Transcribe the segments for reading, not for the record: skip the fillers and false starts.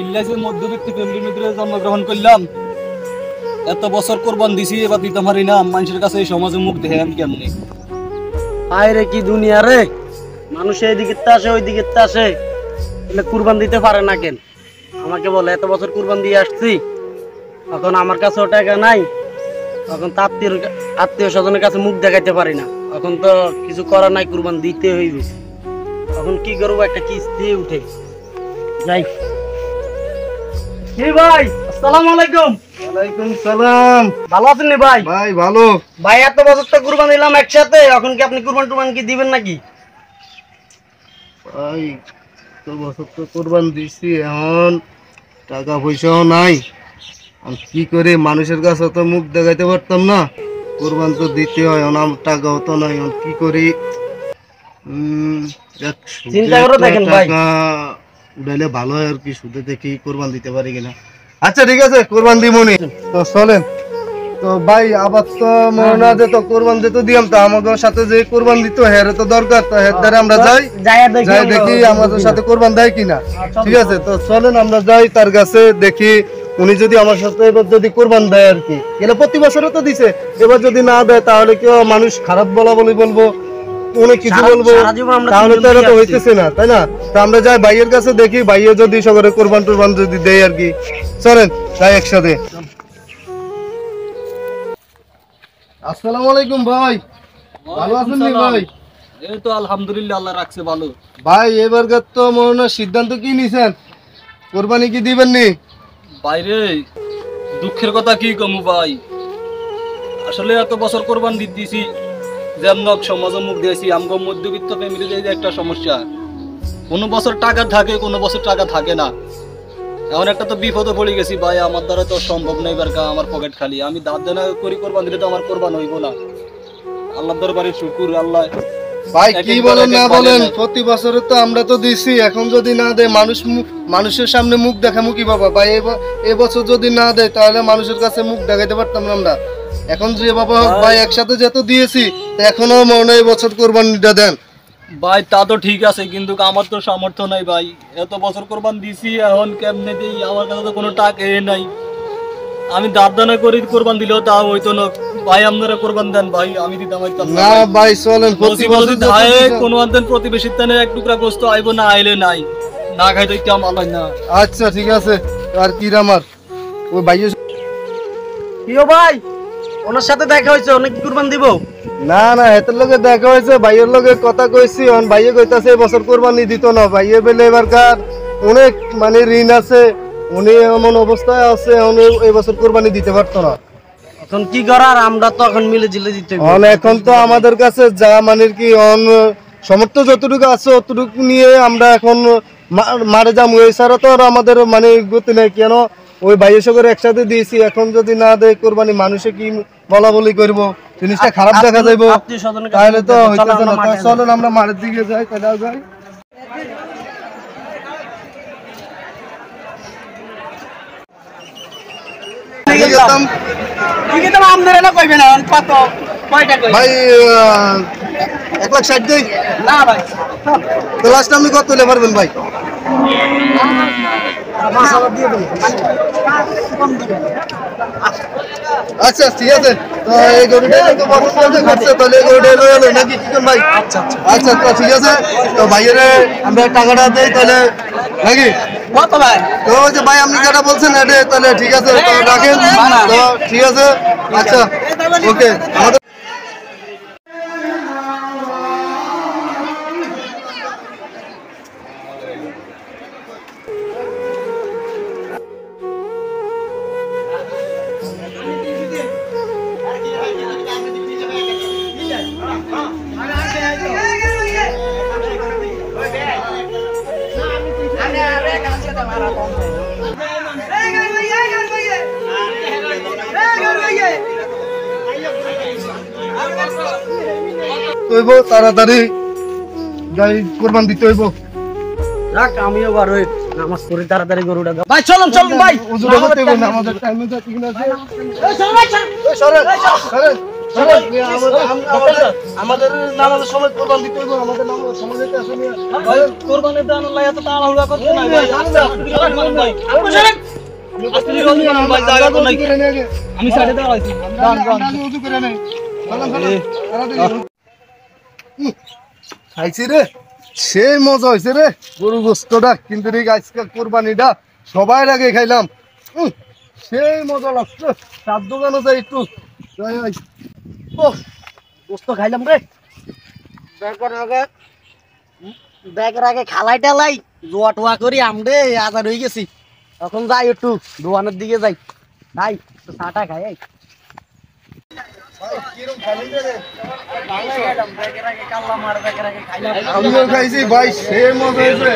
ইল্লাসের মধ্যবিত্ত ফ্যামিলির ভিতরে জন্মগ্রহণ করলাম, এত বছর কোরবান দিছি, এবার দিতে পারি না। মানুষের কাছে এই সমাজে মুখ দেখে আমি কেমনি? আয় রে, কি দুনিয়া রে! মানুষ এইদিকে আসে ওইদিকে আসে, কুরবান দিতে পারে না কেন? আমাকে বলে এত বছর কুরবান দিয়ে আসছি, এখন আমার কাছেও টাকা নাই, এখন তো আত্মীয় স্বজনের কাছে মুখ দেখাইতে পারি না। এখন তো কিছু করার নাই, কুরবান দিতে হইবে। এখন কি করবো, একটা কিস্তি উঠে যাই। কি ভাই, আসসালামু আলাইকুম। ওয়ালাইকুম সালাম। ভালো আছেন নি ভাই? ভাই ভালো। ভাই এত বছর তো কুরবান দিলাম একসাথে, এখন কি আপনি কুরবান কি দিবেন নাকি? ভাই তো বছর তো কোরবান দিছি, এখন টাকা পয়সাও নাই। আমি কি করে মানুষের কাছে তো মুখ দেখাইতে পারতাম না, কোরবান তো দিতে হয়। এখন আমার টাকাও তো নাই, এখন কি করি? চিন্তা করে দেখেন ভাই, টাকা উঠাইলে ভালো হয় আর কি, সুদে দেখি কোরবান দিতে পারি কিনা। আচ্ছা ঠিক আছে, কোরবান দিবনি তো চলেন। তো ভাই আবার তো মনে আছে তো কোরবান দিতে দিলাম, তো আমাদের সাথে যে কোরবান দিত হের তো দরকার, তো হের দ্বারা আমরা যাই দেখি আমাদের সাথে কোরবান দেয় কিনা। ঠিক আছে, তো চলেন আমরা যাই তার কাছে, দেখি উনি যদি আমার সাথে এবার যদি কোরবান দেয় আর কি। এলে প্রতি বছরও তো দিছে, এবার যদি না দেয় তাহলে কেউ মানুষ খারাপ বলা বলি বলবো, অনেক কিছু বলবো, তাহলে তো এটা তো হইতেছে না, তাই না? তো আমরা যাই ভাইয়ের কাছে, দেখি ভাইয়ে যদি সকলে কোরবান টোরবান যদি দেয় আর কি। চলেন যাই একসাথে। আসসালামু আলাইকুম ভাই, ভালো আছেন নি ভাই? এই তো আলহামদুলিল্লাহ, আল্লাহ রাখছে ভালো। ভাই এবারকার তো মনে হয় সিদ্ধান্ত কি নিছেন, কোরবানি কি দিবেন নি? বাইরে দুঃখের কথা কি কমু ভাই, আসলে এত বছর কোরবান দিতেছি, যেমন সমাজে মুখ দিয়েছি। আমগো মধ্যবিত্ত ফ্যামিলিতে একটা সমস্যা, কোনো বছর টাকা থাকে, কোনো বছর টাকা থাকে না। এমন একটা তো বিপদে পড়ে গেছি ভাই, আমার দ্বারা তো সম্ভব নেই। এবার আমার পকেট খালি, আমি দাঁত দেনা করি কোরবান দিলে তো আমার কোরবান হইব না। আল্লাহ দরবারে শুকুর, আল্লাহ। ভাই কি বলেন না বলেন, প্রতি বছরে তো আমরা তো দিছি, এখন যদি না দেয় মানুষের সামনে মুখ দেখামু কি বাবা? ভাই এবছর যদি না দেয় তাহলে মানুষের কাছে মুখ দেখাইতে পারতাম না আমরা। এখন যে বাবা ভাই একসাথে যেত দিয়েছি, এখনো মনে হয় এবছর কোরবানিটা দেন ভাই। তা তো ঠিক আছে, কিন্তু আমার তো সামর্থ্য নাই ভাই, এত বছর কোরবান দিছি, এখন কেমনে দিই? আমার কাছে তো কোনো টাকা নাই। আমি দাঁত দানা করি কোরবান দিলেও তা হইতো না ভাই। আপনারা কোরবান দেন ভাই, আমি দিতাম না ভাই। চলেন প্রতি বছর কোনো আনতেন প্রতিবেশীর তেনে এক টুকরা গোস্ত আইব না, আইলে নাই, না খাইতে কেমন আলাই না। আচ্ছা ঠিক আছে। আর কি আমার ওই ভাই প্রিয় ভাই, ওনার সাথে দেখা হয়েছে, অনেক কুরবান দিব? না না, এতের লগে দেখা হয়েছে, ভাইয়ের লগে কথা কইছি, অন ভাইয়ে কইতাছে এবছর কোরবানি দিত না। ভাইয়ে বেলে এবারকার অনেক মানে ঋণ আছে, উনি এমন অবস্থায় আছে, উনি এবছর কোরবানি দিতে পারতো না। এখন কি করার, আমরা তো এখন মিলে জিলে দিতে হবে। এখন তো আমাদের কাছে যা মানে কি সমর্থ যতটুকু আছে অতটুকু নিয়ে আমরা এখন মারে যাবো, এছাড়া তো আর আমাদের মানে গতি নেই। কেন ওই ভাইয়ের সঙ্গে একসাথে দিয়েছি, এখন যদি না দেয় কোরবানি, মানুষে কি বলা বলি করবো, জিনিসটা খারাপ দেখা যাইব, তাহলে তো হইতেছে না। চলুন আমরা মাঠের দিকে যাই, তাহলে যাই। ভাই 1,60,000 দেই না ভাই, তো লাস্ট আপনি কত তুলে পারবেন ভাই? আচ্ছা ঠিক আছে, তো এই গরুটা তো পছন্দ করছে, তাহলে এই গরুটা লয়ে নাকি কি ভাই? আচ্ছা আচ্ছা আচ্ছা, তো ঠিক আছে, তো ভাইয়ের আমরা টাকাটা দেই তাহলে নাকি কত ভাই? তো ওই যে ভাই আপনি যেটা বলছেন এটা তাহলে ঠিক আছে, তো রাখেন। তো ঠিক আছে, আচ্ছা ওকে। আমাদের তাড়াতাড়ি যাই, কোরবান দিতে হইব। রাখ, আমিও বার হই নামাজ পড়ি, তাড়াতাড়ি গরুটা দাও ভাই। চলুন চলুন ভাই, আমাদের টাইমে যাচ্ছে কিনা। এই সরেন সরেন আমাদের নামাজের সময় কোরবান দিতে হইব, আমাদের নামাজের সময় দিতে আসে মিয়া। ভাই কোরবানির দাম আল্লাহ এত তাড়াহুড়া করতে নাই ভাই। আমি সাইডে দাঁড়াইছি। খাইছি রে, সেই মজা হয়েছে রে গরু গোস্তটা, কিন্তু রে আজকে কোরবানিটা সবাই আগে খাইলাম, সেই মজা লাগছে। চার দোকানে যাই একটু যাই আই। ও গোস্ত খাইলাম রে, ব্যাগের আগে খালাই টালাই জোয়া টোয়া করি আমরে আজার হয়ে গেছি। এখন যাই একটু দোকানের দিকে যাই, যাই একটু চাটা খাই। এই আমিও খাইছি ভাই, সেই মজা হয়েছে।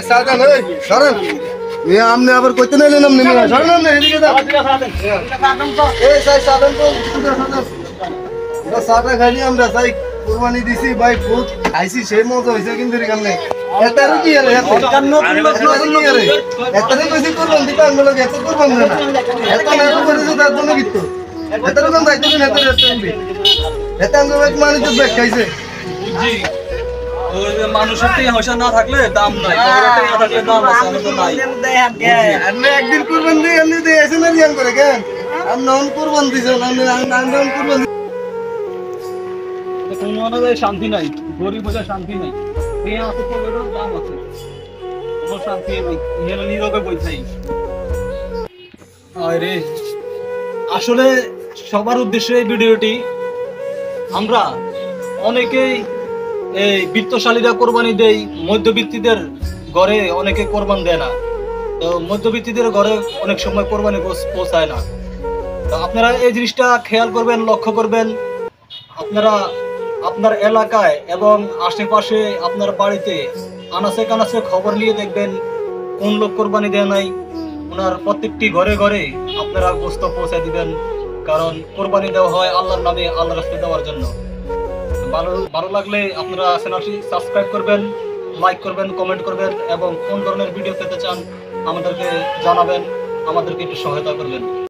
সাজান এই সরেন, মিয়া আমনে আবার কইতে নাইলেন আমনে মিয়া, সরেন আমনে এদিকে যান। এই সাই সাজান তো সাজান, আমরা চাটা খাইনি, আমরা চাই কুরবানি দিছি ভাই, বহুত খাইছি, সেই মজা হয়েছে। কিন্তু এখানে এটারে কি আরে নতুন কি আরে এটারে কইছি কুরবান দিতে আনলো, এত কুরবান না এত না করেছে তার জন্য কিন্তু এটারে কোন দায়িত্ব নেই, এটারে এটা আনলো এক মানুষ ব্যাগ খাইছে। বুঝছি, ওই যে মানুষের টাকা পয়সা না থাকলে দাম নাই, ওর টাকা থাকলে দাম আছে, আমি তো নাই। আপনি একদিন কুরবান দিয়ে এমনি দিয়ে এসে না রিয়ান করে কেন? আপনি অন কুরবান দিছেন, আপনি অন কুরবান কোনো অনুযায়ী শান্তি নাই, গরিব হয়ে শান্তি নাই। টাকা আছে তো ওটার দাম আছে, কোনো শান্তি নেই, এখানে নীরবে বইথাই। আরে আসলে সবার উদ্দেশ্যে এই ভিডিওটি, আমরা অনেকেই এই বিত্তশালীরা কোরবানি দেই, মধ্যবিত্তদের ঘরে অনেকে কোরবান দেয় না। তো মধ্যবিত্তদের ঘরে অনেক সময় কোরবানি পৌঁছায় না। তো আপনারা এই জিনিসটা খেয়াল করবেন, লক্ষ্য করবেন। আপনারা আপনার এলাকায় এবং আশেপাশে আপনার বাড়িতে আনাচে কানাচে খবর নিয়ে দেখবেন কোন লোক কোরবানি দেয় নাই, ওনার প্রত্যেকটি ঘরে ঘরে আপনারা গোস্ত পৌঁছে দিবেন। কারণ কোরবানি দেওয়া হয় আল্লাহর নামে, আল্লাহর রাস্তায় দেওয়ার জন্য। ভালো লাগলে আপনারা চ্যানেলটি সাবস্ক্রাইব করবেন, লাইক করবেন, কমেন্ট করবেন এবং কোন ধরনের ভিডিও পেতে চান আমাদেরকে জানাবেন, আমাদেরকে একটু সহায়তা করবেন।